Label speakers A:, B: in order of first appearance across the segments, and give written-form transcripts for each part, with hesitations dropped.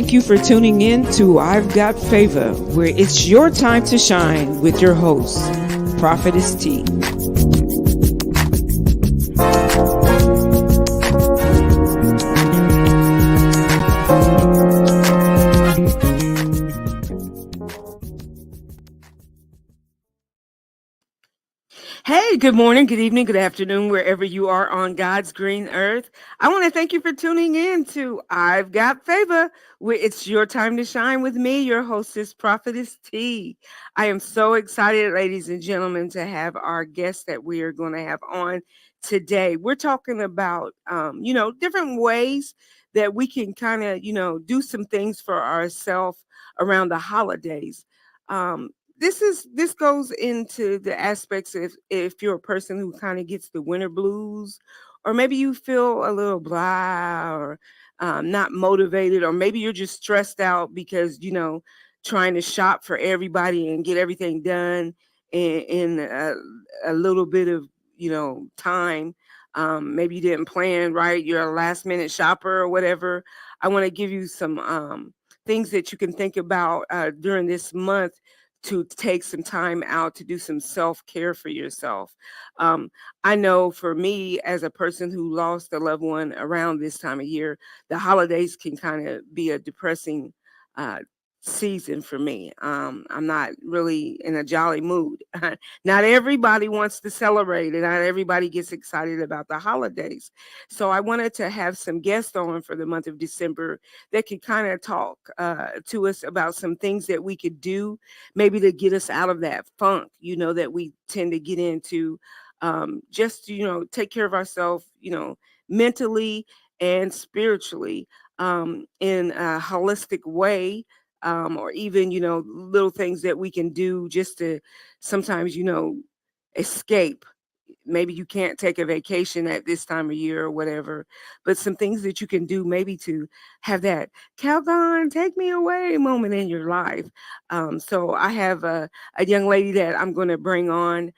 A: thank you for tuning in to I've Got Favor, where it's your time to shine with your host, Prophetess T. Hey, good morning, good evening, good afternoon, wherever you are on God's green earth. I want to thank you for tuning in to I've Got Favor, where it's your time to shine with me, your hostess, Prophetess T. I am so excited, ladies and gentlemen, to have our guest that we are going to have on today. We're talking about, different ways that we can kind of, do some things for ourselves around the holidays. Um, this goes into the aspects of if you're a person who kind of gets the winter blues, or maybe you feel a little blah, or not motivated, or maybe you're just stressed out because trying to shop for everybody and get everything done in a little bit of time. Maybe you didn't plan right, you're a last minute shopper or whatever. I want to give you some things that you can think about during this month to take some time out to do some self-care for yourself. Um, I know for me, as a person who lost a loved one around this time of year, the holidays can kind of be a depressing uh, season for me. I'm not really in a jolly mood. Not everybody wants to celebrate, and not everybody gets excited about the holidays. So I wanted to have some guests on for the month of December that could kind of talk to us about some things that we could do, maybe to get us out of that funk, that we tend to get into. Just to, take care of ourselves, mentally and spiritually, in a holistic way. Or even, little things that we can do just to sometimes, escape. Maybe you can't take a vacation at this time of year or whatever, but some things that you can do maybe to have that Calgon, take me away moment in your life. So I have a young lady that I'm going to bring on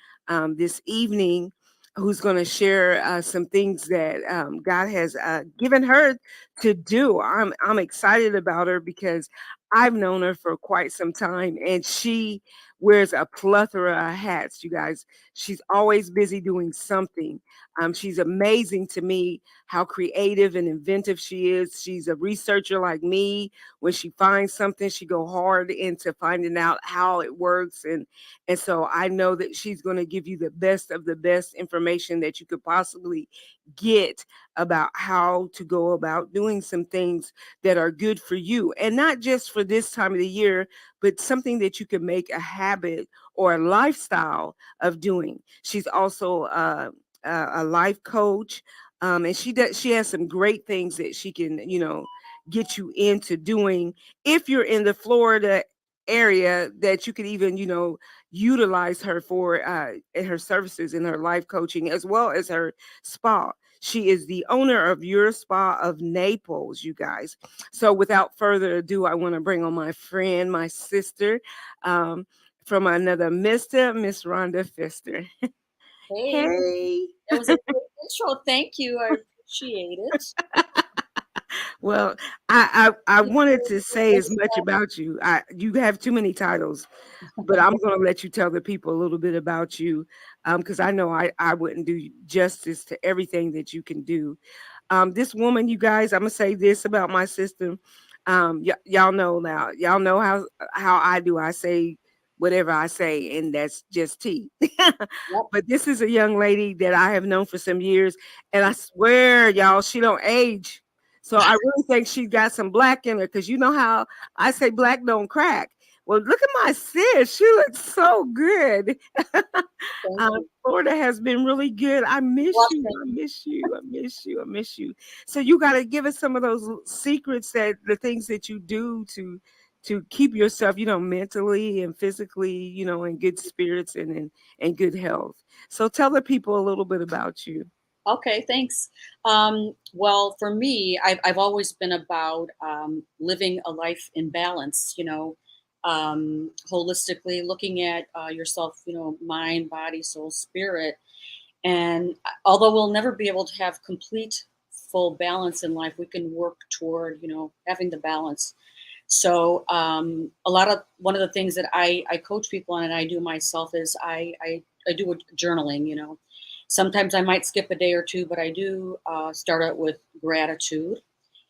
A: this evening, who's going to share some things that God has given her to do. I'm excited about her because I've known her for quite some time, and she wears a plethora of hats, you guys. She's always busy doing something. She's amazing to me how creative and inventive she is. She's a researcher like me. When she finds something, she go hard into finding out how it works, and so I know that she's going to give you the best of the best information that you could possibly get about how to go about doing some things that are good for you, and not just for this time of the year, but something that you can make a habit or a lifestyle of doing. She's also a life coach, and she has some great things that she can get you into doing if you're in the Florida area, that you could even utilize her for her services in her life coaching as well as her spa. She is the owner of Your Spa of Naples, you guys. So without further ado, I want to bring on my friend, my sister, um, from another Miss Rhonda Fister.
B: Hey,
A: Hey.
B: that was a great intro. Thank you. I appreciate it.
A: Well, I
B: Thank
A: wanted
B: you
A: to
B: for
A: say as
B: this
A: much about you. You have too many titles, but I'm going to let you tell the people a little bit about you, because I know I wouldn't do justice to everything that you can do. This woman, you guys, I'm gonna say this about my sister. Y'all know now. Y'all know how I do. I say whatever I say, and that's just tea.
B: Yep.
A: But this is a young lady that I have known for some years, and I swear, y'all, she don't age. So I really think she got some black in her, because you know how I say black don't crack. Well, look at my sis. She looks so good.
B: Thank you.
A: Florida has been really good. I miss
B: Well,
A: you.
B: thank
A: I miss you. I miss you. I miss you. So you got to give us some of those secrets, that the things that you do to keep yourself, mentally and physically, in good spirits and in good health. So tell the people a little bit about you.
B: Okay, thanks. Well, for me, I've always been about living a life in balance, holistically looking at yourself, mind, body, soul, spirit. And although we'll never be able to have complete, full balance in life, we can work toward, having the balance. So a lot of one of the things that I coach people on and I do myself is I do a journaling. Sometimes I might skip a day or two, but I do start out with gratitude.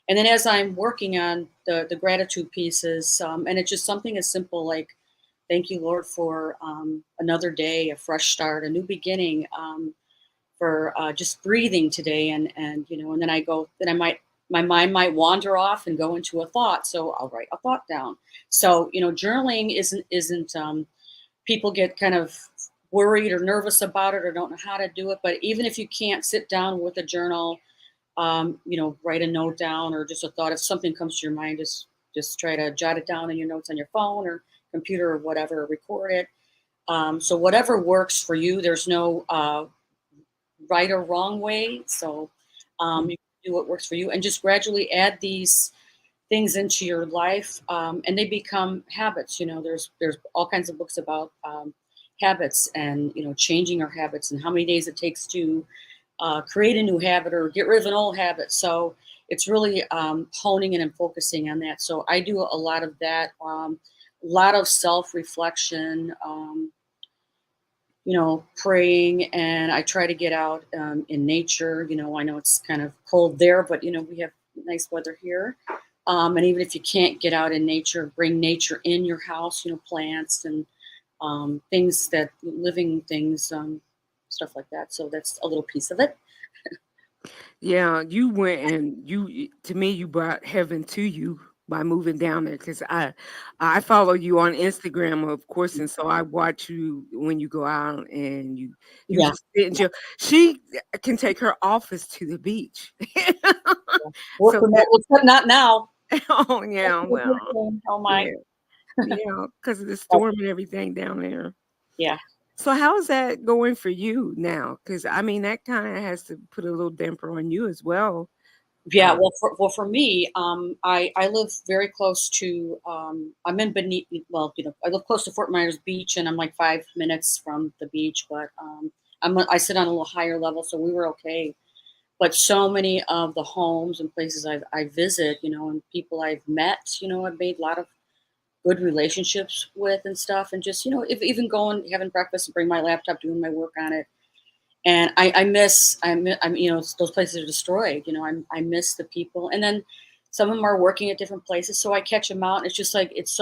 B: And then as I'm working on the gratitude pieces, and it's just something as simple like, thank you, Lord, for another day, a fresh start, a new beginning, for just breathing today. And then then I might, my mind might wander off and go into a thought. So I'll write a thought down. So, journaling isn't people get kind of worried or nervous about it or don't know how to do it. But even if you can't sit down with a journal, write a note down or just a thought. If something comes to your mind, just try to jot it down in your notes on your phone or computer or whatever, record it. So whatever works for you, there's no right or wrong way. So you can do what works for you, and just gradually add these things into your life, and they become habits. There's all kinds of books about habits and changing our habits and how many days it takes to create a new habit or get rid of an old habit. So it's really honing in and focusing on that. So I do a lot of that, a lot of self reflection, praying, and I try to get out in nature. I know it's kind of cold there, but we have nice weather here. And even if you can't get out in nature, bring nature in your house, plants and things that living things, stuff like that. So that's a little piece of it.
A: Yeah, you went and to me, you brought heaven to you by moving down there because I follow you on Instagram, of course, and so I watch you when you go out and you
B: Yeah.
A: just sit and chill. She can take her office to the beach.
B: Work
A: So
B: remote, well, not now.
A: oh, yeah, well,
B: Oh my.
A: yeah, yeah, because of the
B: But
A: storm and everything down there.
B: yeah.
A: So how is that going for you now? Because I mean, that kinda has to put a little damper on you as well.
B: Yeah,
A: Uh,
B: well, for me, I live very close to, I'm in beneath, well, I live close to Fort Myers Beach, and I'm like 5 minutes from the beach, but I sit on a little higher level, so we were okay. But so many of the homes and places I visit, and people I've met, I've made a lot of good relationships with and stuff, and just if even going having breakfast and bring my laptop, doing my work on it. And I'm those places are destroyed. I miss the people, and then some of them are working at different places, so I catch them out, and it's just like it's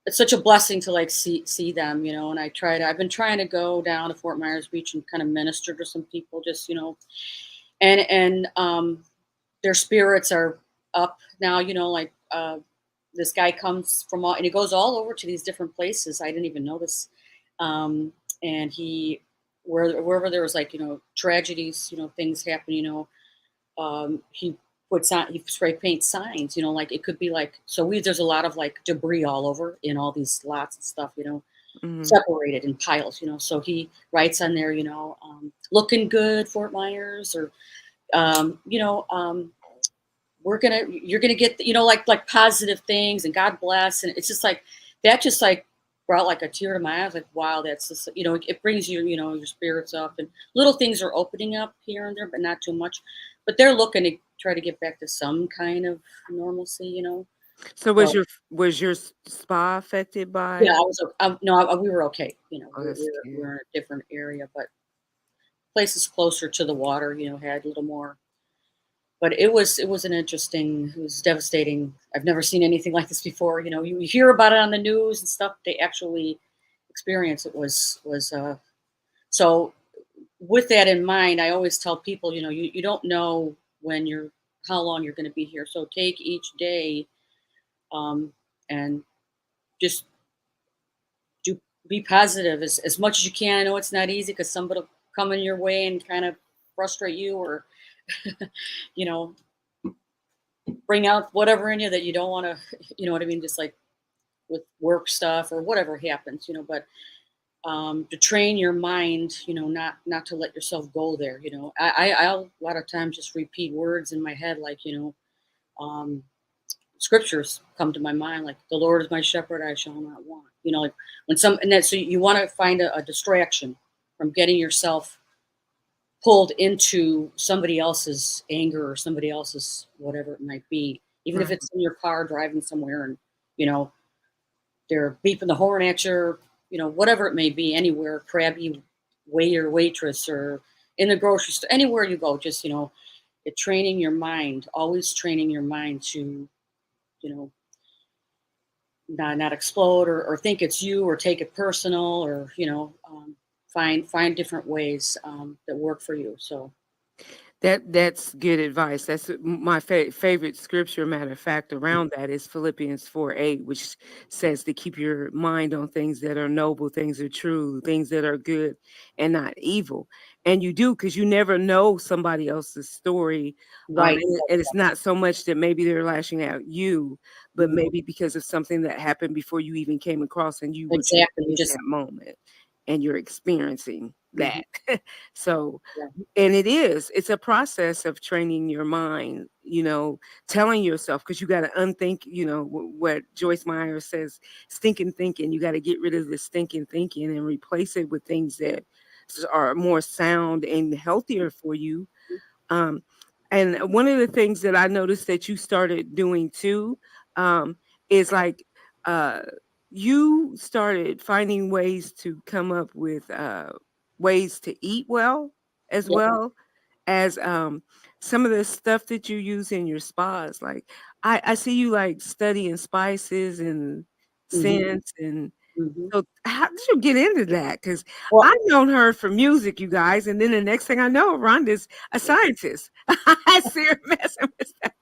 B: such a blessing to like see them, and I've been trying to go down to Fort Myers Beach and kind of minister to some people, just and their spirits are up now. Like this guy comes from all, and he goes all over to these different places. I didn't even notice. And wherever there was like, tragedies, things happen, he he spray paints signs, like it could be like, so there's a lot of like debris all over in all these lots and stuff,
A: mhm.
B: separated in piles, so he writes on there, looking good, Fort Myers, or, um, you know, um, you're gonna get, like positive things and God bless. And it's just like, that just like brought like a tear to my eyes. Like, wow, that's just, it brings your spirits up, and little things are opening up here and there, but not too much. But they're looking to try to get back to some kind of normalcy.
A: So
B: So
A: was your spa affected
B: yeah, I
A: by
B: was, no, we were okay.
A: oh,
B: We
A: that's
B: we're
A: good.
B: in a different area, but places closer to the water, had a little more. But it was it was devastating. I've never seen anything like this before. You hear about it on the news and stuff. They actually experience it was so. With that in mind, I always tell people, you don't know how long you're going to be here. So take each day, um, and just do be positive as much as you can. I know it's not easy because somebody will come in your way and kind of frustrate you, or you know bring out whatever in you that you don't want to, you know what I mean? Just like with work stuff or whatever happens, but to train your mind, not to let yourself go there. I'll a lot of times just repeat words in my head, like, scriptures come to my mind, like the Lord is my shepherd, I shall not want. Like when some and that so you want to find a distraction from getting yourself pulled into somebody else's anger or somebody else's whatever it might be. even if
A: Right.
B: it's in your car driving somewhere and, you know, they're beeping the horn at you, whatever it may be, anywhere, crabby waiter, waitress, or in the grocery store, anywhere you go, just, training your mind, always training your mind to, you know, not explode or think it's you or take it personal or, find different ways that work for you. So,
A: That's good advice. That's my favorite scripture. Matter of fact, around that is Philippians 4:8, which says to keep your mind on things that are noble, things that are true, things that are good, and not evil. And you do because you never know somebody else's story,
B: right.
A: and it's not so much that maybe they're lashing out you, but
B: Mhm.
A: maybe because of something that happened before you even came across, and you were just
B: Exactly. You
A: in
B: just,
A: that moment, and you're experiencing
B: mhm,
A: that. So
B: yeah.
A: and it's a process of training your mind, telling yourself because you got to unthink, what Joyce Meyer says, stinking thinking. You got to get rid of the stinking thinking and replace it with things that are more sound and healthier for you. um, and one of the things that I noticed that you started doing too, is like, uh, you started finding ways to come up with ways to eat well, as
B: Yep.
A: well as some of the stuff that you use in your spas. Like I see you like studying spices and
B: Hmm.
A: scents and
B: Hmm.
A: so how did you get into that? Because
B: Well,
A: I've known her for music, you guys, and then the next thing I know, Rhonda's a scientist. I see her messing with stuff.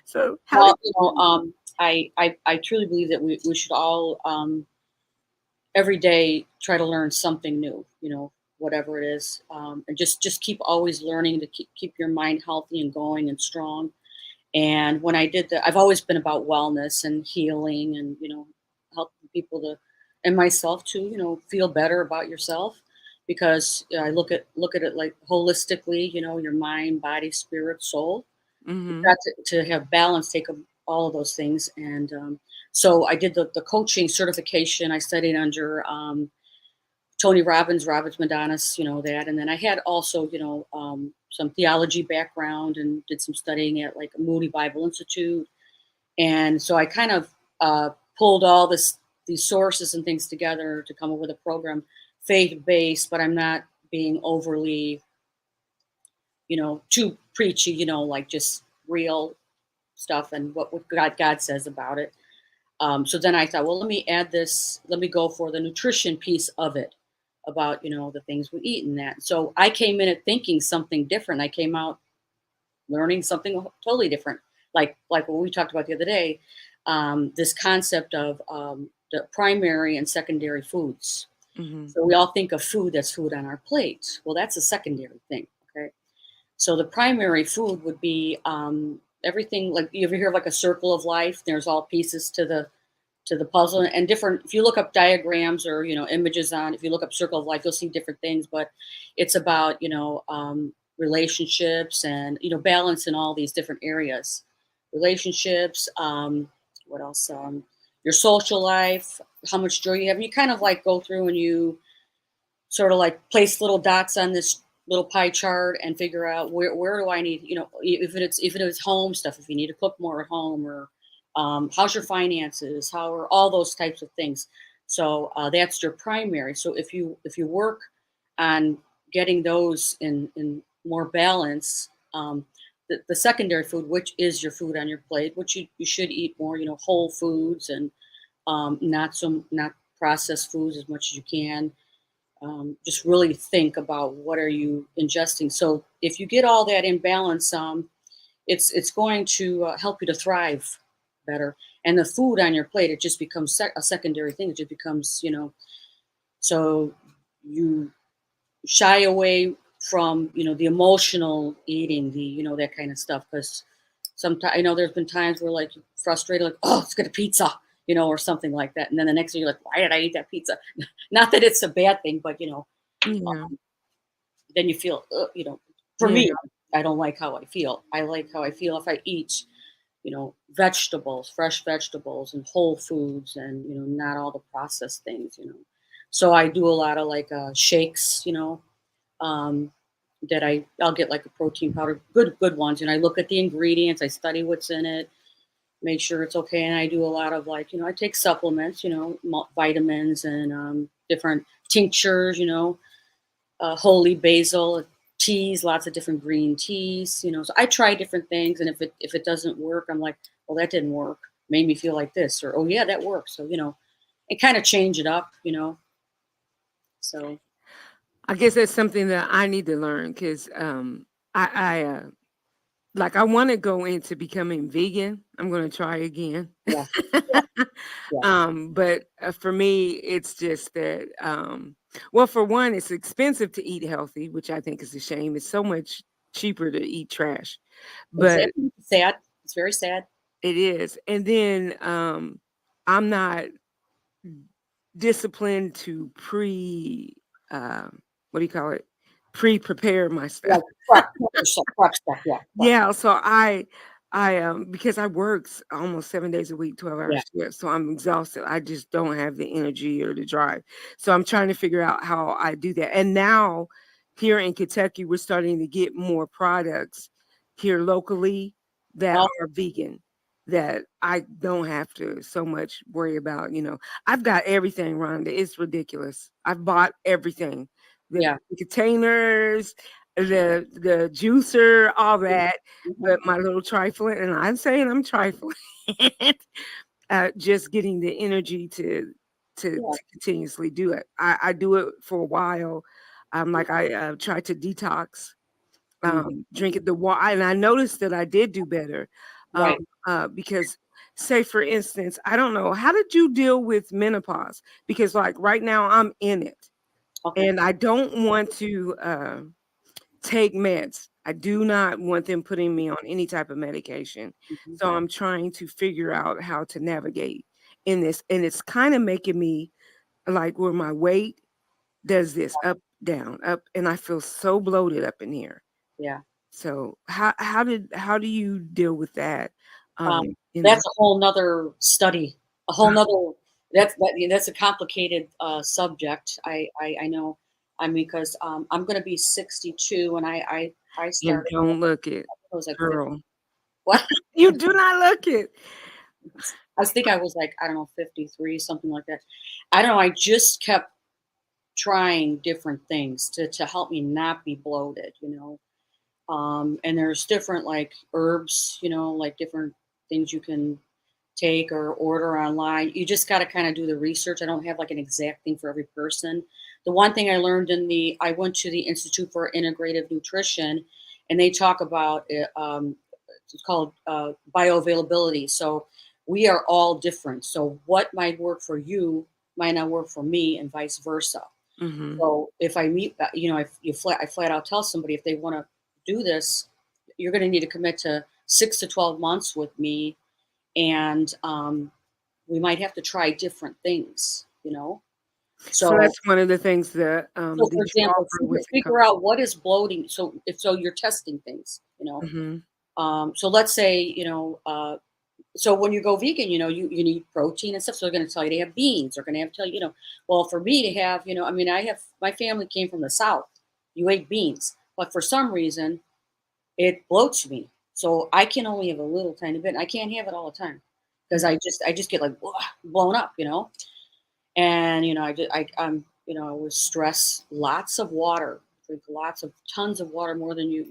A: So how did
B: well,
A: you
B: I truly believe that we should all, every day try to learn something new, whatever it is, and just keep always learning to keep your mind healthy and going and strong. And when I did that, I've always been about wellness and healing and, helping people to, and myself too, feel better about yourself because I look at it like holistically, your mind, body, spirit, soul. You've
A: Mhm.
B: got to have balance, take all of those things. And so I did the coaching certification. I studied under Tony Robbins, Roberts Madanis, that. And then I had also, some theology background and did some studying at like Moody Bible Institute. And so I kind of pulled all these sources and things together to come up with a program, faith based, but I'm not being overly, too preachy, like just real stuff and what God says about it. So then I thought, well, let me add this. Let me go for the nutrition piece of it about the things we eat and that. So I came in it thinking something different. I came out learning something totally different, like what we talked about the other day. This concept of the primary and secondary foods.
A: Mhm.
B: So we all think of food that's food on our plate. Well, that's a secondary thing. Okay. So the primary food would be everything, like you ever hear of like a circle of life? There's all pieces to the puzzle and different. If you look up diagrams or images on, if you look up circle of life, you'll see different things. But it's about relationships and balance in all these different areas. Relationships. What else? Your social life. How much joy you have. And you kind of like go through and you sort of like place little dots on this little pie chart and figure out where do I need, if it's home stuff, if you need to cook more at home, or how's your finances, how are all those types of things. So that's your primary. So if you work on getting those in more balance, the secondary food, which is your food on your plate, which you should eat more, whole foods and not processed foods as much as you can. Just really think about what are you ingesting. So if you get all that in balance, it's going to help you to thrive better. And the food on your plate, it just becomes a secondary thing. It just becomes, so you shy away from the emotional eating, the that kind of stuff, because sometimes I know there's been times where like you're frustrated, like, oh, let's get a pizza, or something like that, and then the next day you're like, why did I eat that pizza? Not that it's a bad thing, but
A: Yeah.
B: then you feel, for
A: Yeah.
B: me, I don't like how I feel. I like how I feel if I eat, vegetables, fresh vegetables and whole foods and, not all the processed things. So I do a lot of like shakes, um, that I'll get like a protein powder, good ones. And I look at the ingredients, I study what's in it. make sure it's okay. And I do a lot of like, I take supplements, vitamins and different tinctures, holy basil teas, lots of different green teas, So I try different things, and if it doesn't work, I'm like, well, that didn't work. Made me feel like this, or oh yeah, that works. So and kind of change it up. So
A: I guess that's something that I need to learn because I like I want to go into becoming vegan. I'm going to try again.
B: yeah, yeah, yeah,
A: But for me, it's just that, well, for one, it's expensive to eat healthy, which I think is a shame. It's so much cheaper to eat trash, but
B: exactly. Sad. It's very sad.
A: it is. And then I'm not disciplined to what do you call it? Pre-prepare my stuff.
B: Like prep stuff. Yeah, prep.
A: Yeah, so I because I works almost 7 days a week, 12-hour
B: Yeah.
A: shifts, so I'm exhausted. I just don't have the energy or the drive. So I'm trying to figure out how I do that. And now here in Kentucky, we're starting to get more products here locally that
B: Oh,
A: are vegan that I don't have to so much worry about, I've got everything, Rhonda. It's ridiculous. I've bought everything. The
B: yeah.
A: containers, the juicer, all that,
B: Mhm.
A: but my little trifling, and I'm saying I'm trifling, just getting the energy
B: Yeah.
A: to continuously do it. I do it for a while. Like I tried to detox,
B: Mhm.
A: drinking the water, and I noticed that I did do better. Um,
B: Right.
A: because say for instance, I don't know, how did you deal with menopause? Because like right now I'm in it
B: Okay.
A: and I don't want to take meds. I do not want them putting me on any type of medication.
B: Mhm.
A: So I'm trying to figure out how to navigate in this. And it's kind of making me like where my weight does this up, down, up, and I feel so bloated up in here.
B: Yeah.
A: So how do you deal with that?
B: Um,
A: You know,
B: that's a whole nother study. A whole nother. That's a complicated subject. I know. I mean, because I'm going to be 62, and I
A: and
B: started.
A: don't look it,
B: I was like 50.
A: girl.
B: What?
A: You do not look it.
B: Think I was like, I don't know, 53, something like that. I don't know. I just kept trying different things to help me not be bloated. And there's different like herbs, like different things you can take or order online. You just got to kind of do the research. I don't have like an exact thing for every person. The one thing I learned I went to the Institute for Integrative Nutrition, and they talk about it, it's called bioavailability. So we are all different. So what might work for you might not work for me, and vice versa.
A: Hmm.
B: So if I meet, if I flat out tell somebody if they want to do this, you're going to need to commit to 6 to 12 months with me, and we might have to try different things.
A: So
B: So,
A: that's one of the things
B: for
A: that you
B: example,
A: offer with the
B: figure
A: company.
B: out what is bloating. So, if so, you're testing things.
A: Hmm.
B: So let's say so when you go vegan, you need protein and stuff. So they're going to tell you to have beans. They're going to have to tell you, well, for me to have, I mean, my family came from the South. You ate beans, but for some reason it bloats me. So I can only have a little tiny bit. I can't have it all the time because I just get like blown up. And with stress, lots of water, drink lots of tons of water, more than you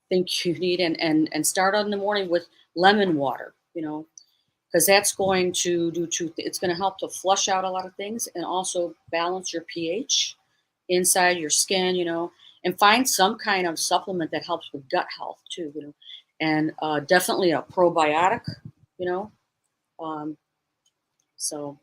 B: think you need, and start on the morning with lemon water, because that's going to do it's going to help to flush out a lot of things and also balance your pH inside your skin, and find some kind of supplement that helps with gut health too, and definitely a probiotic, you know. Um, so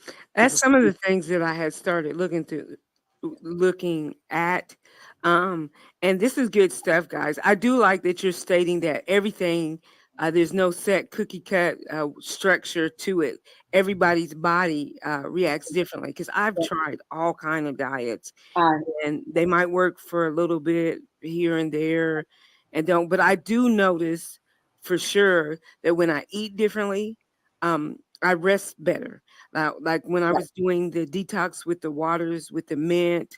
B: you
A: That's
B: just
A: some of the things that I had started looking at. Um, and this is good stuff, guys. I do like that you're stating that everything, there's no set cookie cut structure to it. Everybody's body reacts differently because I've tried all kind of diets
B: uh,
A: and they might work for a little bit here and there and don't, but I do notice for sure that when I eat differently, I rest better. Like when I
B: yeah,
A: was doing the detox with the waters, with the mint,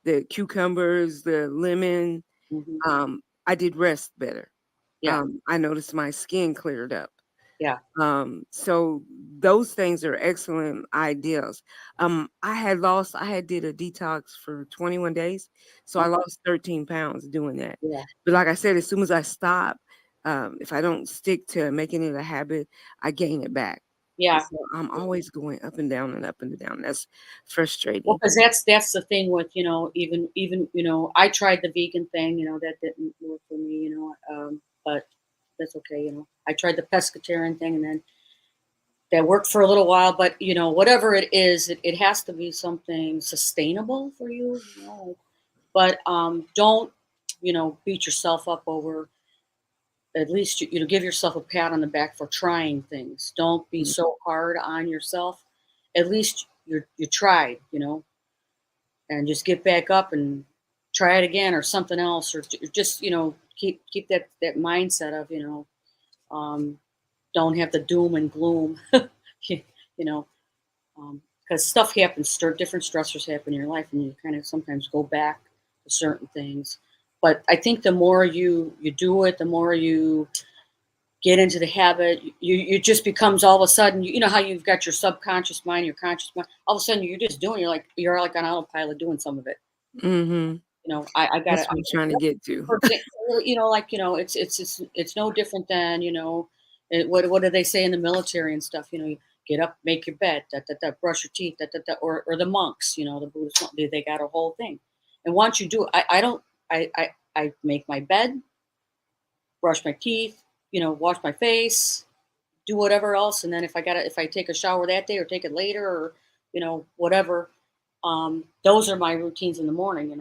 A: the cucumbers, the lemon,
B: hmm
A: I did rest better.
B: yeah,
A: I noticed my skin cleared up.
B: Yeah.
A: So those things are excellent ideas. I had did a detox for 21 days, so I
B: Okay.
A: lost 13 pounds doing that.
B: Yeah.
A: But like I said, as soon as I stop, if I don't stick to making it a habit, I gain it back. And
B: Yeah.
A: so I'm always going up and down and up and down. That's
B: Well,
A: frustrating.
B: because that's the thing with, even, I tried the vegan thing, that didn't work for me, but that's okay, I tried the pescatarian thing, and then that worked for a little while, but, whatever it is, it has to be something sustainable for you, but, don't, beat yourself up over, at least, give yourself a pat on the back for trying things. Don't be
A: Mm.
B: so hard on yourself. At least you tried, and just get back up and try it again or something else, or just, keep that mindset of, um, don't have the doom and gloom. you you know because stuff happens, different stressors happen in your life, and you kind of sometimes go back to certain things. But I think the more you do it, the more you get into the habit, you just becomes, all of a sudden, you know how you've got your subconscious mind, your conscious mind, all of a sudden you're just doing, you're like on autopilot doing some of it.
A: Mhm.
B: I got
A: That's
B: it.
A: what I'm trying to get to.
B: For example, it's no different than, what do they say in the military and stuff? You get up, make your bed, brush your teeth, or the monks, the Buddhist monks, they got a whole thing. And once you do it, I don't, I make my bed, brush my teeth, wash my face, do whatever else, and then if I take a shower that day or take it later, or whatever, those are my routines in the morning.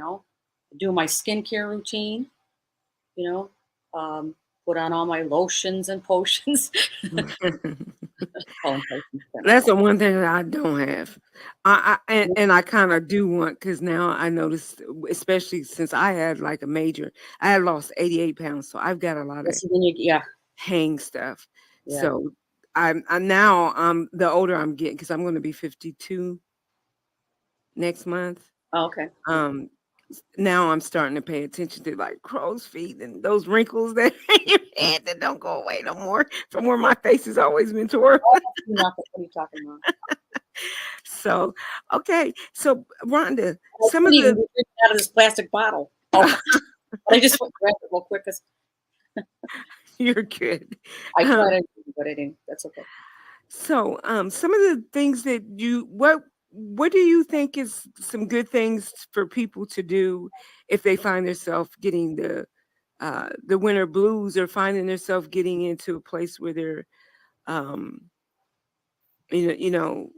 B: Do my skincare routine, you know, um, put on all my lotions and potions. Call them potions, kind of
A: That's
B: fun.
A: the one thing that I don't have. And I kinda do want, because now I noticed, especially since I had, like, a major I had lost 88 pounds, so I've got a lot of
B: Yes, and then yeah,
A: hang stuff.
B: yeah.
A: So, I'm now, the older I'm getting, because 'cause I'm gonna be 52 next month,
B: Oh, okay.
A: um, now I'm starting to pay attention to, like, crow's feet and those wrinkles that in your head that don't go away no more from where my face has always been toward.
B: Oh, nothing. What are you talking about?
A: So, okay. So, Rhonda,
B: I
A: some
B: can't
A: of
B: even
A: the
B: be drinking out of this plastic bottle. Oh, but I just went and grabbed it real quick because
A: you're good.
B: I tried
A: Um,
B: it, but I didn't. That's okay.
A: so, some of the things that what do you think is some good things for people to do if they find themselves getting the winter blues, or finding themselves getting into a place where they're um you know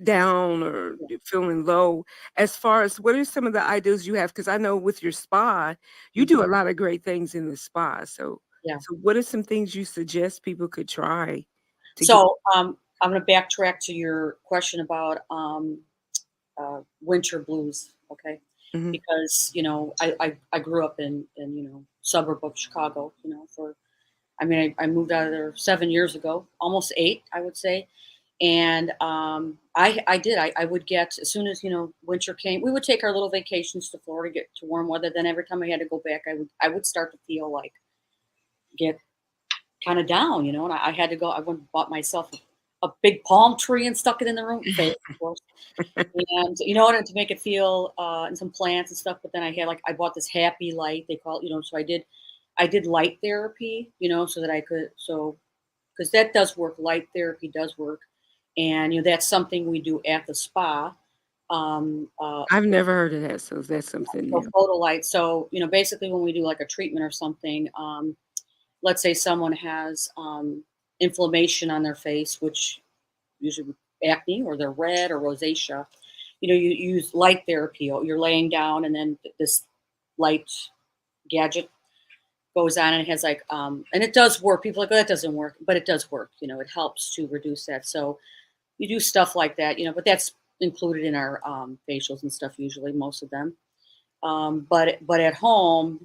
A: down or
B: Yeah.
A: feeling low, as far as what are some of the ideas you have, because I know with your spa you
B: Mhm.
A: do a lot of great things in the spa, so
B: Yeah.
A: what are some things you suggest people could try to get.
B: So, I'm going to backtrack to your question about winter blues. Okay.
A: Mhm.
B: Because I grew up in suburb of Chicago. I moved out of there 7 years ago, almost eight, I would say. And I would get, as soon as winter came, we would take our little vacations to Florida, get to warm weather. Then every time I had to go back, I would start to feel like, get kind of down, and I had to go. I went and bought myself a big palm tree and stuck it in the room, fake, of course, and to make it feel, and some plants and stuff. But then I bought this happy light, they call it, so I did light therapy, so that I could, because that does work. Light therapy does work, and that's something we do at the spa. Um, uh,
A: I've never heard of that, so that's something
B: so
A: new.
B: photo light. So basically, when we do like a treatment or something, let's say someone has inflammation on their face, which usually acne, or they're red or rosacea. You use light therapy. You're laying down, and then this light gadget goes on, and it has and it does work. People are like, oh, that doesn't work, but it does work. It helps to reduce that. So you do stuff like that, but that's included in our facials and stuff. Usually, most of them. But at home,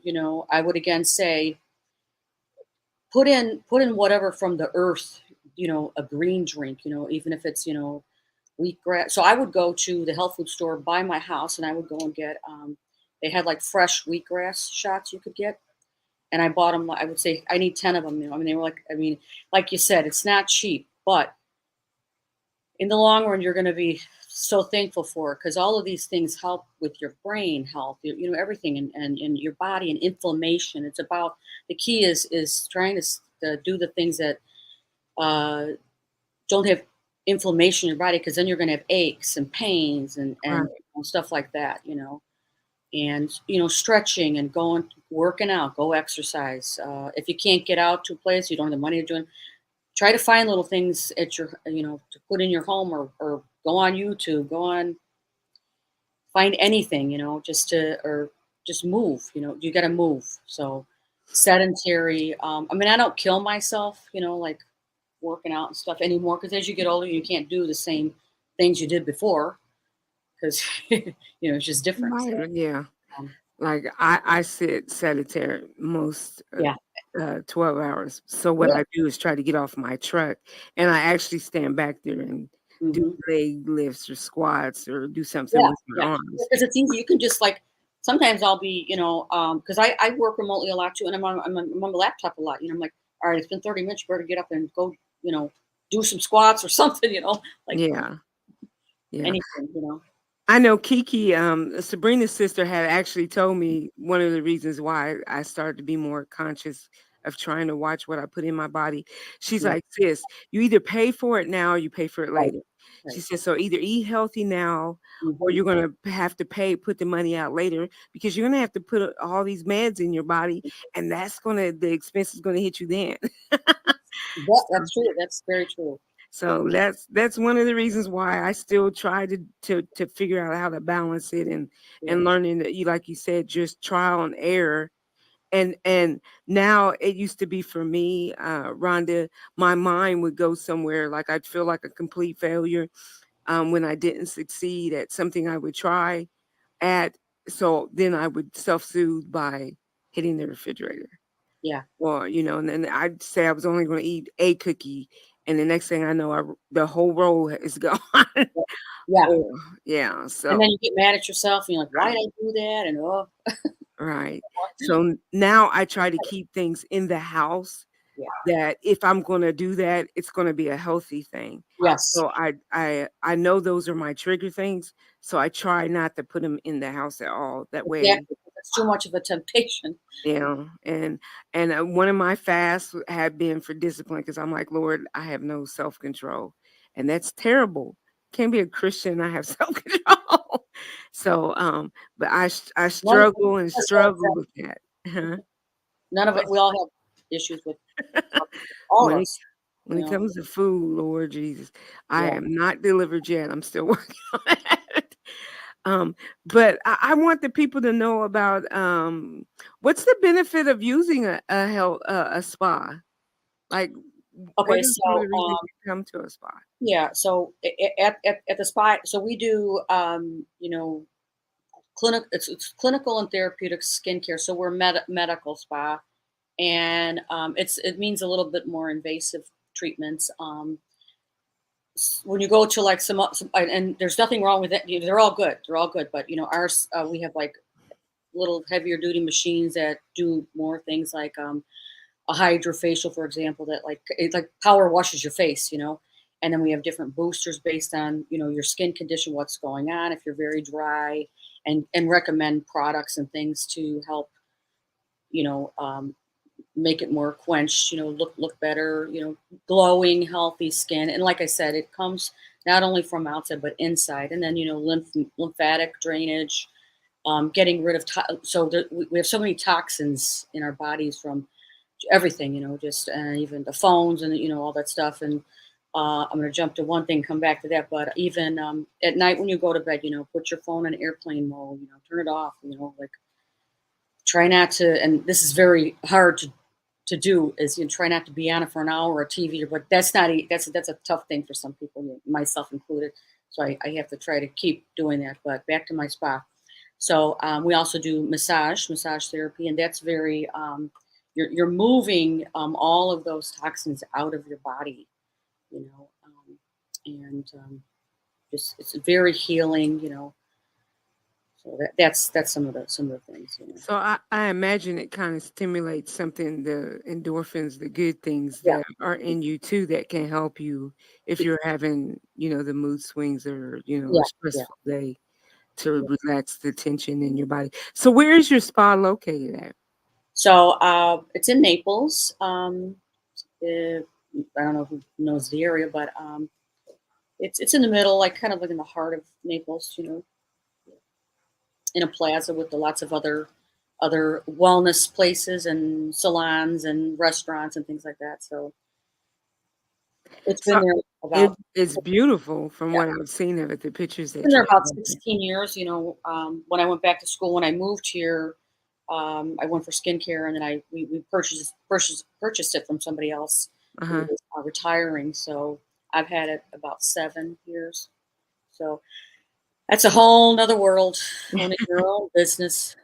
B: I would again say, put in whatever from the earth. A green drink. Even if it's wheatgrass. So I would go to the health food store by my house, and I would go and get. They had like fresh wheatgrass shots you could get, and I bought them. I would say I need 10 of them. You know, I mean, they were like, I mean, like you said, it's not cheap, but in the long run, you're going to be so thankful for it because all of these things help with your brain health, everything, and your body and inflammation. It's about the key is trying to do the things that uh, don't have inflammation in your body because then you're going to have aches and pains and
A: Right.
B: stuff like that. And stretching and going working out, go exercise. If you can't get out to a place, you don't have the money to do it, try to find little things at your to put in your home, or go on YouTube, go on, find anything, just to, or just move. You got to move. So sedentary, I mean, I don't kill myself, like working out and stuff anymore, because as you get older you can't do the same things you did before, because it's just different. So,
A: Right. Yeah.
B: um,
A: Like I sit sedentary most
B: yeah.
A: 12 hours. So what
B: Yeah.
A: I do is try to get off my truck and I actually stand back there and do
B: Hmm.
A: leg lifts or squats or do something
B: Yeah,
A: with my
B: yeah,
A: arms.
B: because it's easy. You can just like sometimes I'll be, because I work remotely a lot too, and I'm on the laptop a lot. I'm like, all right, it's been 30 minutes. You better get up and go, do some squats or something. Like
A: Yeah. Yeah.
B: anything.
A: I know Kiki, Sabrina's sister had actually told me one of the reasons why I started to be more conscious of trying to watch what I put in my body. She's
B: Yeah,
A: like, sis, you either pay for it now or you pay for it
B: right,
A: later. She
B: right.
A: said, so either eat healthy now or
B: Hmm.
A: you're going to have to put the money out later because you're going to have to put all these meds in your body and the expense is going to hit you then.
B: That's true. That's very true.
A: So that's one of the reasons why I still try to figure out how to balance it
B: Yeah,
A: and learning that you like you said just trial and error and now it used to be for me, Rhonda, my mind would go somewhere like I'd feel like a complete failure when I didn't succeed at something I would try at. So then I would self-soothe by hitting the refrigerator.
B: yeah,
A: Or, and then I'd say I was only going to eat a cookie, and the next thing I know, the whole roll is gone.
B: yeah. Yeah.
A: Oh, yeah.
B: And then
A: So,
B: you get mad at yourself, and you're like, why did
A: right,
B: I do that? And
A: right. So now I try to keep things in the house
B: yeah,
A: that if I'm going to do that, it's going to be a healthy thing.
B: yes,
A: So I know those are my trigger things. So I try not to put them in the house at all. That way.
B: exactly. That's too much of a temptation.
A: Yeah, and one of my fasts had been for discipline because I'm like, Lord, I have no self control, and that's terrible. Can't be a Christian and I have self control. So, but I
B: None of
A: struggle and
B: us are
A: struggle
B: exempt.
A: with that. Uh-huh.
B: None of it. We
A: Yes.
B: all have issues with all of
A: When it
B: us.
A: when it comes to food, Lord Jesus, I
B: Yeah.
A: am not delivered yet. I'm still working on it. Um, but I want the people to know about what's the benefit of using a spa? Like, what
B: Okay.
A: are some of
B: So,
A: the reasons you come to a spa?
B: yeah. So at the spot, so we do, clinic. It's clinical and therapeutic skincare. So we're medical spa, and it means a little bit more invasive treatments. When you go to like some, and there's nothing wrong with it. They're all good. They're all good. But ours, we have like little heavier duty machines that do more things like a hydrofacial, for example, that like it like power washes your face, and then we have different boosters based on your skin condition, what's going on, if you're very dry, and recommend products and things to help you know um, make it more quenched, look better, glowing, healthy skin. And like I said, it comes not only from outside but inside, and then lymphatic drainage, getting rid of so we have so many toxins in our bodies from everything, just even the phones and all that stuff. And I'm going to jump to one thing, come back to that, but even at night when you go to bed, put your phone on airplane mode, turn it off, like try not to. And this is very hard to do, is try not to be on it for an hour or TV, but that's not that's a tough thing for some people, myself included. So I have to try to keep doing that. But back to my spa. So we also do massage therapy, and that's very you're moving all of those toxins out of your body, and just it's very healing, So that's some of the things, you know.
A: So I imagine it kind of stimulates something, the endorphins, the good things
B: Yeah.
A: that are in you too that can help you if you're having, the mood swings or, a
B: Yeah. Yeah.
A: stressful day to
B: Yeah.
A: relax the tension in your body. So where is your spa located at?
B: So it's in Naples. I don't know who knows the area, but it's in the middle, like kind of like in the heart of Naples. In a plaza with lots of other wellness places and salons and restaurants and things like that. So it's been
A: So
B: there about
A: it's beautiful from
B: yeah,
A: what I've seen of it, the pictures
B: been
A: that you
B: there about
A: have there.
B: 16 years. When I went back to school, when I moved here, I went for skincare, and then we purchased it from somebody else who
A: Uh-huh.
B: was retiring. So I've had it about 7 years. So that's a whole nother world, owning your own business.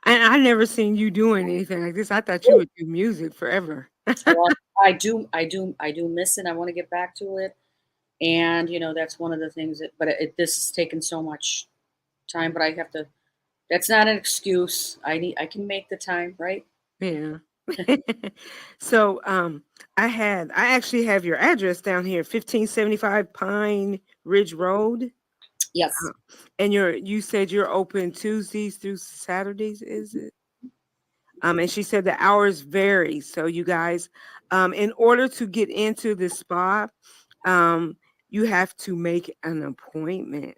A: And I never seen you doing anything like this. I thought you would do music forever.
B: Well, I do miss it. I want to get back to it, and that's one of the things that. But this has taken so much time. But I have to. That's not an excuse. I can make the time, right?
A: Yeah. So, I actually have your address down here, 1575 Pine Ridge Road.
B: Yes.
A: Uh, and you said you're open Tuesdays through Saturdays, is it? And she said the hours vary. So you guys, in order to get into the spa, um, you have to make an appointment.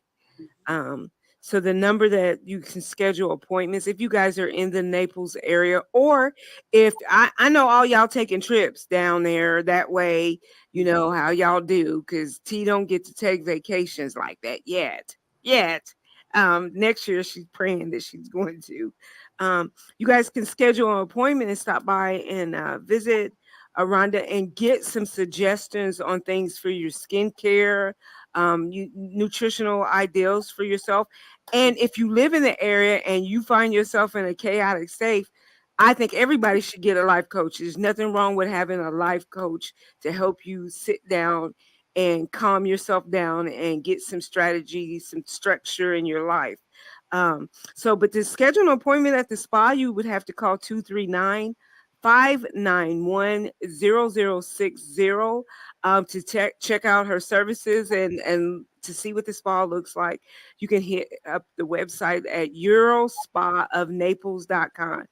A: Um, so the number that you can schedule appointments if you guys are in the Naples area, or if I know all y'all taking trips down there that way, you know how y'all do, because T don't get to take vacations like that yet. Yet. Next year she's praying that she's going to. You guys can schedule an appointment and stop by and visit Rhonda and get some suggestions on things for your skincare, nutritional ideals for yourself. And if you live in the area and you find yourself in a chaotic state, I think everybody should get a life coach. There's nothing wrong with having a life coach to help you sit down and calm yourself down and get some strategy, some structure in your life. But to schedule an appointment at the spa, you would have to call 239-591-0060 to check out her services and to see what the spa looks like. You can hit up the website at eurospaofnaples.com.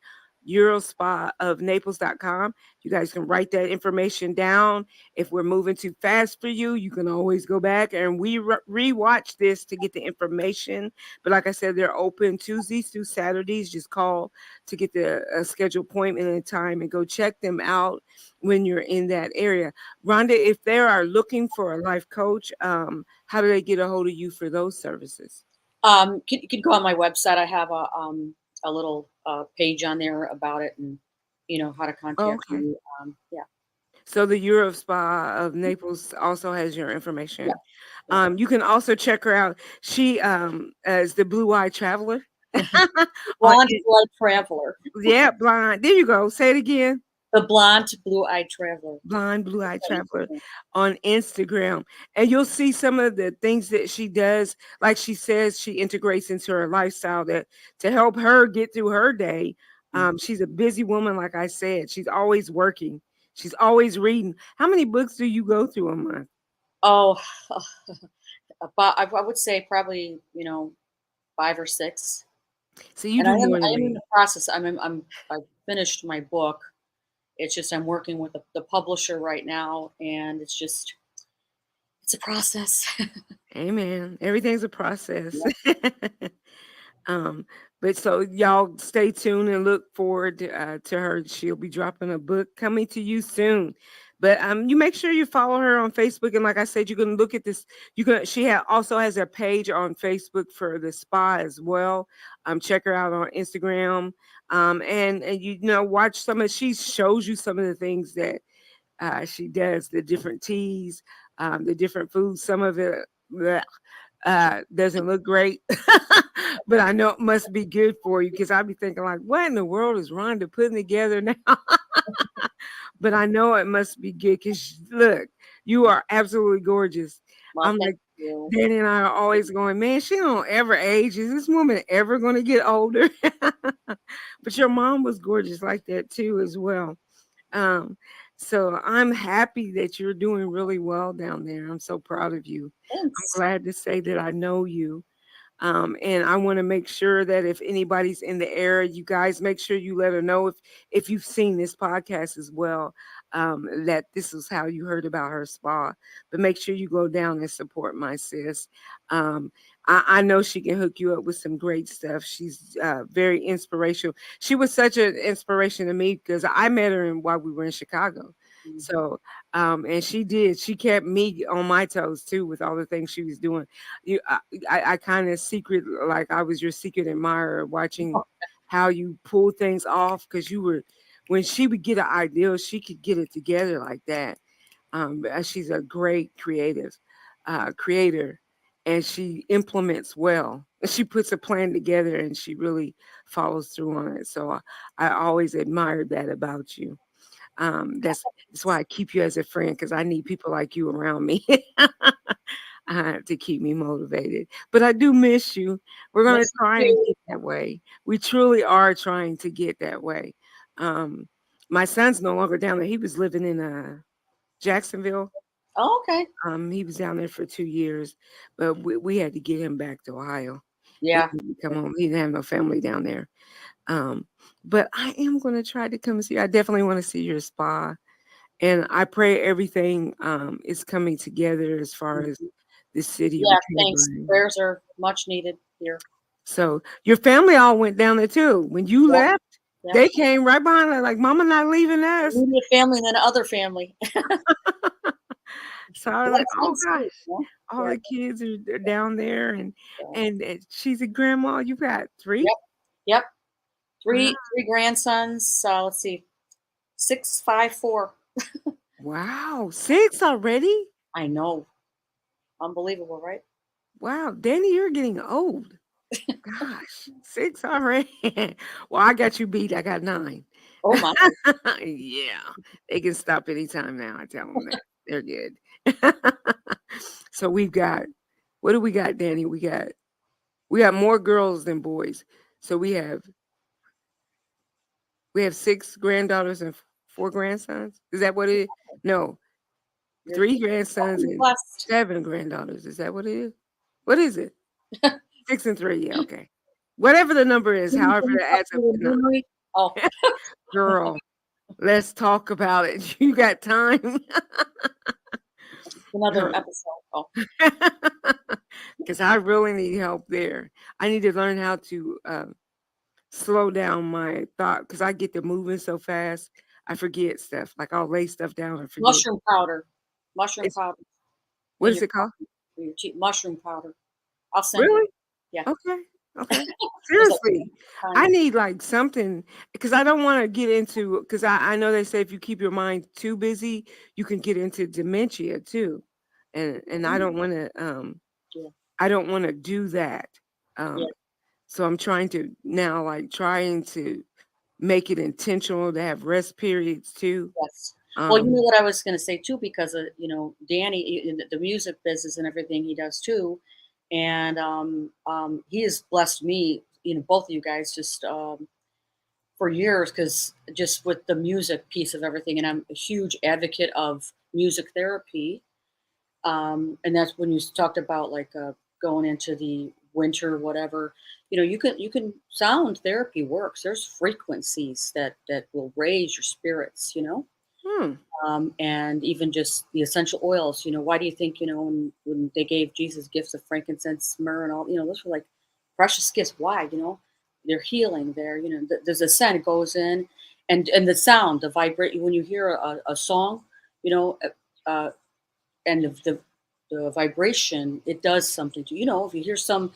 A: Eurospaofnaples.com. You guys can write that information down. If we're moving too fast for you, you can always go back and we rewatch this to get the information. But like I said, they're open Tuesdays through Saturdays. Just call to get the scheduled appointment and time and go check them out when you're in that area. Rhonda, if they are looking for a life coach, how do they get a hold of you for those services?
B: You could go on my website. I have a little page on there about it, and how to
A: Oh,
B: contact
A: okay.
B: me. Yeah.
A: So the Euro Spa of Naples also has your
B: Yeah.
A: information.
B: Yeah.
A: You can also check her out. She is the Blue Eye Traveler. on
B: Blonde blue-eyed traveler.
A: Yeah, blind. There you go. Say it again.
B: The blonde blue-eyed traveler.
A: Blind Blue Eye
B: That's on
A: Traveler
B: Instagram.
A: on Instagram. And you'll see some of the things that she does. Like she says, she integrates into her lifestyle that to help her get through her day.
B: Mhm.
A: She's a busy woman, like I said. She's always working. She's always reading. How many books do you go through a month?
B: Oh, about I would say probably 5 or 6.
A: So you
B: And I
A: do
B: am
A: more than
B: I am in
A: me.
B: the process. I finished my book. It's just I'm working with the publisher right now, and it's a process.
A: Amen. Everything's a process.
B: Yeah.
A: Um, but so y'all stay tuned and look forward to her. She'll be dropping a book coming to you soon. But you make sure you follow her on Facebook. And like I said, you can look at this. You can. Also has a page on Facebook for the spa as well. Check her out on Instagram. And watch some of. She shows you some of the things that she does, the different teas, the different foods. Some of it bleh, doesn't look great, but I know it must be good for you because I'd be thinking like, what in the world is Rhonda putting together now? But I know it must be good because look, you are absolutely gorgeous.
B: Well,
A: I'm
B: thank
A: like,
B: you.
A: Danny and I are always going, man, she don't ever age. Is this woman ever going to get older? But your mom was gorgeous like that too, as well. Um, so I'm happy that you're doing really well down there. I'm so proud of you. I'm
B: Thanks.
A: glad to say that I know you. And I want to make sure that if anybody's in the area, you guys make sure you let her know if you've seen this podcast as well, that this is how you heard about her spa. But make sure you go down and support my sis. Um, I know she can hook you up with some great stuff. She's very inspirational. She was such an inspiration to me because I met her while we were in Chicago.
B: Mhm.
A: So, and she did. She kept me on my toes too with all the things she was doing. You, I kind of secret, like I was your secret admirer, watching how you pull things off because you were, when she would get an idea, she could get it together like that. She's a great creator, and she implements well. She puts a plan together and she really follows through on it. So I always admired that about you. That's why I keep you as a friend because I need people like you around me. To keep me motivated. But I do miss you. We're going to
B: Miss
A: try and
B: you
A: get that way. We truly are trying to get that way. Um, my son's no longer down there. He was living in Jacksonville.
B: too. Oh, okay.
A: He was down there for 2 years, but we had to get him back to Ohio. He
B: Yeah.
A: didn't come home. He didn't have no family down there. Um, but I am going to try to come see. I definitely want to see your spa, and I pray everything is coming together as far as
B: Mhm.
A: the city
B: Yeah. Thanks.
A: recovering.
B: Prayers are much needed here.
A: So your family all went down there too. When you
B: Yep.
A: left,
B: Yep.
A: they came right behind her, like, Mama not leaving us.
B: Immediate family and then other family.
A: So I was
B: Well,
A: like,
B: that's
A: oh
B: nice too.
A: gosh,
B: You know?
A: all
B: Yeah.
A: the kids are down there, and
B: So,
A: and she's a grandma. You got three?
B: yep. Yep.
A: Wow.
B: Three grandsons. Let's see. 6, 5, 4.
A: Wow, six already?
B: I know. Unbelievable, right?
A: Wow, Danny, you're getting old. Gosh, six already. Well, I got you beat. I got nine.
B: Oh my.
A: Yeah, they can stop anytime now. I tell them that they're good. So we've got, what do we got, Danny? We got more girls than boys. So we have six granddaughters and four grandsons. Is that what it is? No,
B: You're,
A: three grandsons
B: you're
A: and
B: blessed.
A: seven granddaughters. Is that what it is? What is it? Six and three. Yeah, okay. Whatever the number is, however
B: Anything
A: it
B: up
A: adds
B: to
A: up
B: the
A: to nine.
B: memory? Oh,
A: Girl, let's talk about it. You got time?
B: another episode. Oh,
A: Because I really need help there. I need to learn how to slow down my thought because I get to moving so fast. I forget stuff. Like I'll lay stuff down and forget.
B: mushroom powder. Mushroom
A: It's
B: powder
A: what
B: in
A: is
B: your
A: it called?
B: coffee. For your tea. Mushroom powder. I'll send you.
A: Really?
B: Yeah.
A: Okay. Okay.
B: There's a
A: Seriously, I
B: kind.
A: need like something because I don't want to get into because I know they say if you keep your mind too busy, you can get into dementia too, and
B: Mm, yeah.
A: I don't want to do that.
B: Yeah.
A: Um, so I'm trying to now like trying to make it intentional to have rest periods too.
B: Yes. Well, you know
A: Um,
B: what I was going to say too, because Danny in the music business and everything he does too, and he has blessed me. Both of you guys just for years because just with the music piece of everything, and I'm a huge advocate of music therapy. And that's when you talked about like going into the winter, whatever. You can sound therapy works. There's frequencies that will raise your spirits.
A: hmm.
B: And even just the essential oils. Why do you think when they gave Jesus gifts of frankincense, myrrh, and all those were like precious gifts? Why? They're healing. There's a scent it goes in, and the sound, the vibrate when you hear a song, you know, uh, and the vibration it does something to if you hear some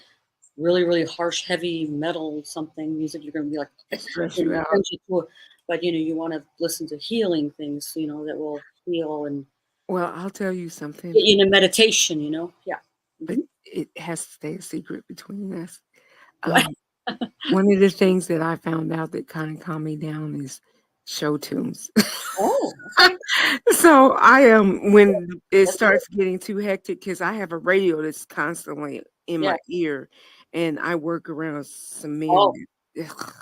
B: really really harsh heavy metal something music you're going to be like
A: Stress you out.
B: sends you to it. But you want to listen to healing things that will heal and
A: Well, I'll tell you something,
B: get you in a meditation. Yeah.
A: but
B: Hmm.
A: it has to stay a secret between us.
B: What?
A: Um, One of the things that I found out that kind of calmed me down is show tunes.
B: Oh, okay.
A: So I am when it
B: That's good.
A: starts getting too hectic because I have a radio that's constantly in
B: Yeah.
A: my ear, and I work around some men.
B: Oh,
A: Ugh.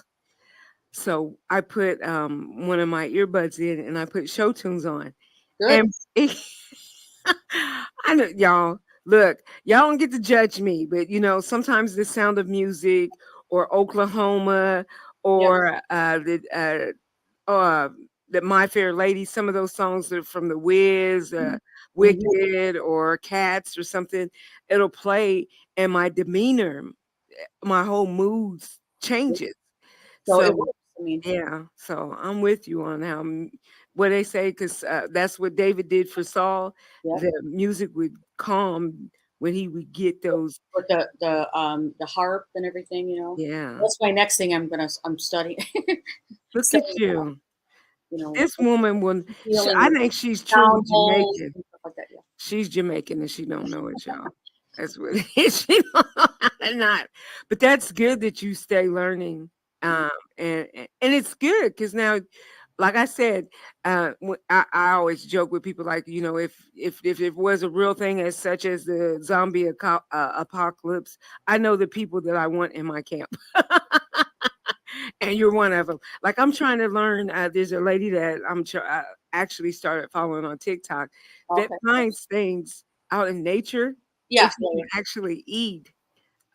A: So I put one of my earbuds in, and I put show tunes on,
B: good.
A: and I know y'all. Look, y'all don't get to judge me, but sometimes the Sound of Music or Oklahoma
B: Yep.
A: or uh the My Fair Lady, some of those songs that are from the Wiz,
B: Mhm.
A: Wicked or Cats or something, it'll play and my demeanor, my whole moods changes.
B: So it
A: So
B: works. I mean,
A: yeah, so I'm with you on how what they say because that's what David did for Saul.
B: yep.
A: The music would calm when he would get those.
B: With the harp and everything, you know.
A: Yeah,
B: That's my next thing I'm studying.
A: look at
B: Studying,
A: you.
B: you know,
A: This woman will.
B: healing
A: I
B: with
A: think she's truly
B: sound bowls
A: Jamaican.
B: and stuff like that. Yeah.
A: She's Jamaican and she don't know it, y'all. That's what it is. She don't know how to not. But that's good that you stay learning.
B: Mhm.
A: Um, and it's good because now, like I said, I always joke with people like, if it was a real thing as such as the zombie apocalypse, I know the people that I want in my camp. And you're one of them. Like I'm trying to learn. There's a lady that actually started following on TikTok that
B: Okay.
A: finds things out in nature
B: Yeah.
A: that you
B: Yeah.
A: can
B: Yeah.
A: actually eat.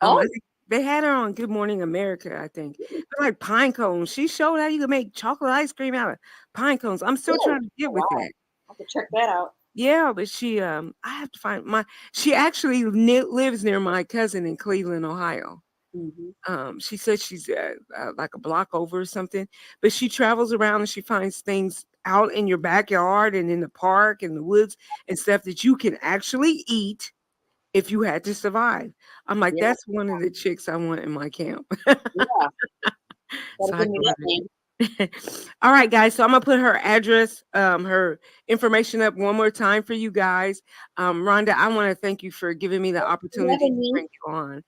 A: I
B: Oh,
A: think they had her on Good Morning America. I think they're like pine cones. She showed how you can make chocolate ice cream out of pine cones. I'm still
B: really?
A: trying to get
B: Oh,
A: with
B: wow.
A: that.
B: I have to check that out.
A: Yeah, but I have to find my. She actually lives near my cousin in Cleveland, Ohio.
B: Hmm.
A: She said she's like a block over or something, but she travels around and she finds things out in your backyard and in the park and the woods and stuff that you can actually eat if you had to survive. I'm like,
B: Yeah.
A: that's one of the chicks I want in my camp.
B: Yeah. Gotta
A: So I
B: give me
A: can
B: that
A: learn.
B: name.
A: All right, guys. So I'm gonna put her address, her information up one more time for you guys. Rhonda, I want to thank you for giving me the
B: You
A: opportunity
B: having
A: to
B: me?
A: bring you on.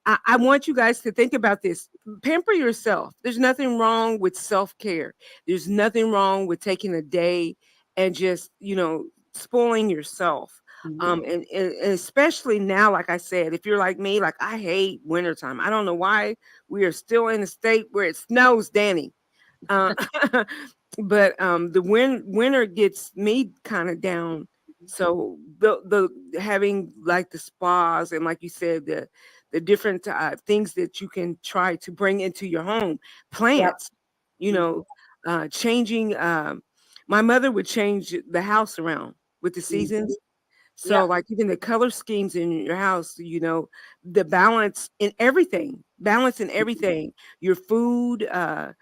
A: I want you guys to think about this. Pamper yourself. There's nothing wrong with self-care. There's nothing wrong with taking a day and just, spoiling yourself.
B: Hmm.
A: And especially now, like I said, if you're like me, like I hate wintertime. I don't know why we are still in a state where it snows, Danny. Uh, but the winter gets me kind of down. So the having like the spas and like you said the different things that you can try to bring into your home,
B: Yep.
A: plants, you
B: Hmm.
A: know, changing. My mother would change the house around with the
B: Hmm.
A: seasons. So,
B: Yep.
A: like even the color schemes in your house, the balance in
B: Hmm.
A: everything, your food, uh,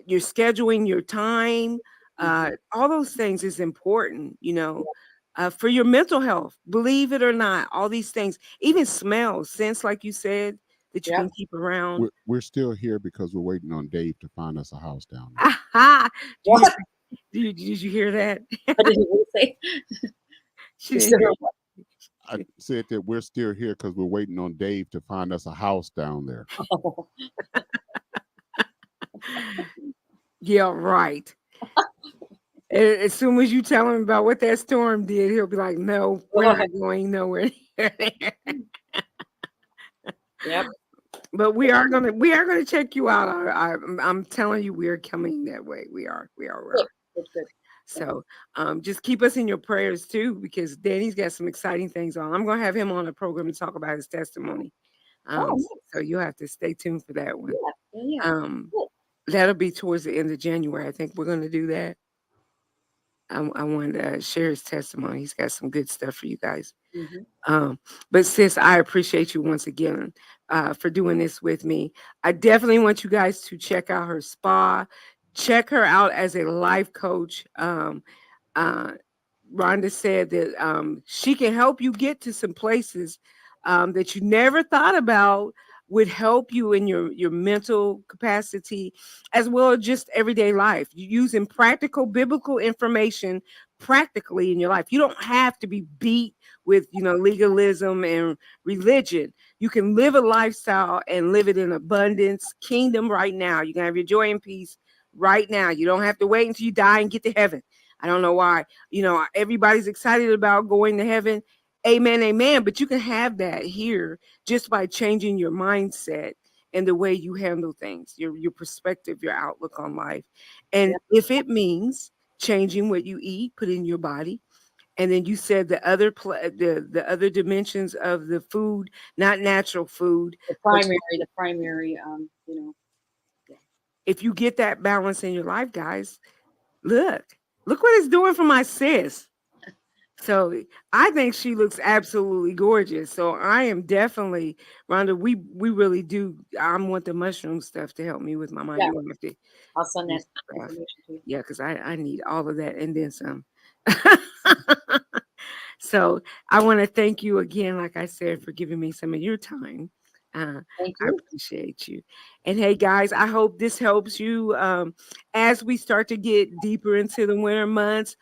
A: your scheduling, your time,
B: Hmm.
A: all those things is important,
B: Yep.
A: for your mental health. Believe it or not, all these things, even smells, scents, like you said, that you
B: Yep.
A: can keep around.
C: We're still here because we're waiting on Dave to find us a house down there.
A: Aha! Do you,
B: What?
A: did you hear that?
B: What did he really say?
A: She
B: He
A: didn't
B: said,
A: hear.
B: what?
C: I said that we're still here because we're waiting on Dave to find us a house down there.
B: Oh,
A: Yeah, right. As soon as you tell him about what that storm did, he'll be like, "No, we're not going nowhere near there."
B: yep.
A: But we are gonna check you out. I'm telling you, we are coming that way. We are.
B: Good. Good. Good. Yeah.
A: So just keep us in your prayers too, because Danny's got some exciting things on. I'm gonna have him on a program to talk about his testimony.
B: Oh,
A: So
B: nice.
A: you'll have to stay tuned for that one.
B: Yeah. Yeah. Yeah.
A: Um,
B: Good.
A: that'll be towards the end of January. I think we're gonna do that. I want to share his testimony. He's got some good stuff for you guys.
B: Hmm.
A: Um, but sis, I appreciate you once again for doing this with me. I definitely want you guys to check out her spa. Check her out as a life coach. Uh, Rhonda said that she can help you get to some places that you never thought about would help you in your mental capacity as well as just everyday life. Using practical biblical information practically in your life. You don't have to be beat with legalism and religion. You can live a lifestyle and live it in abundance, kingdom right now. You can have your joy and peace right now. You don't have to wait until you die and get to heaven. I don't know why. Everybody's excited about going to heaven. Amen, amen. But you can have that here just by changing your mindset and the way you handle things, your perspective, your outlook on life. And if it means changing what you eat, put in your body, and then you said the other dimensions of the food, not natural food.
B: The primary, yeah.
A: If you get that balance in your life, guys, look what it's doing for my sis. So I think she looks absolutely gorgeous. So I am definitely, Rhonda, we really do. I want the mushroom stuff to help me with my mind.
B: Yeah.
A: You want to
B: I'll send that
A: stuff.
B: information to you.
A: Yeah, because I need all of that and then some. So I want to thank you again, like I said, for giving me some of your time.
B: Thank
A: I
B: you.
A: appreciate you. And hey, guys, I hope this helps you as we start to get deeper into the winter months.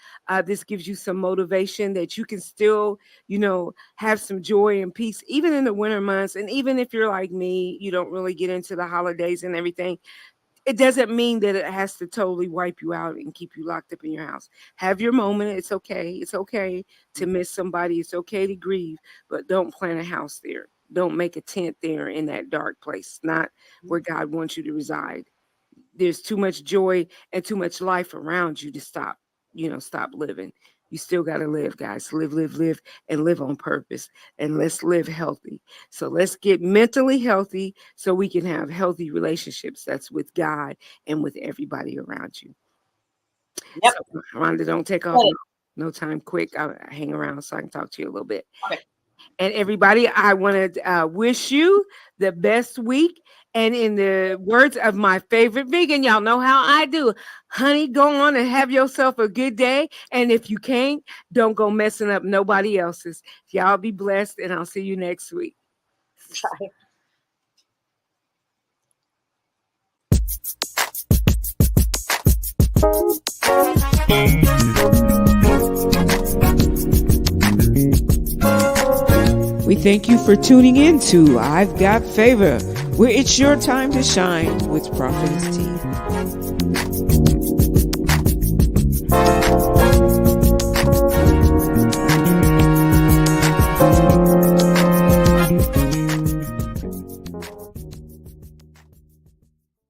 A: This gives you some motivation that you can still, have some joy and peace, even in the winter months. And even if you're like me, you don't really get into the holidays and everything. It doesn't mean that it has to totally wipe you out and keep you locked up in your house. Have your moment. It's okay. It's okay to miss somebody. It's okay to grieve, but don't plant a house there. Don't make a tent there in that dark place. Not where God wants you to reside. There's too much joy and too much life around you to stop living. You still got to live, guys. Live, and live on purpose. And let's live healthy. So let's get mentally healthy so we can have healthy relationships. That's with God and with everybody around you.
B: Yep.
A: So, Rhonda, don't take off. No time. Quick. I'll hang around so I can talk to you a little bit.
B: Okay.
A: And everybody, I want to wish you the best week. And in the words of my favorite vegan, y'all know how I do. Honey, go on and have yourself a good day. And if you can't, don't go messing up nobody else's. Y'all be blessed, and I'll see you next week.
B: Bye.
A: We thank you for tuning in to I've Got Favor, where it's your time to shine with Prophetess T.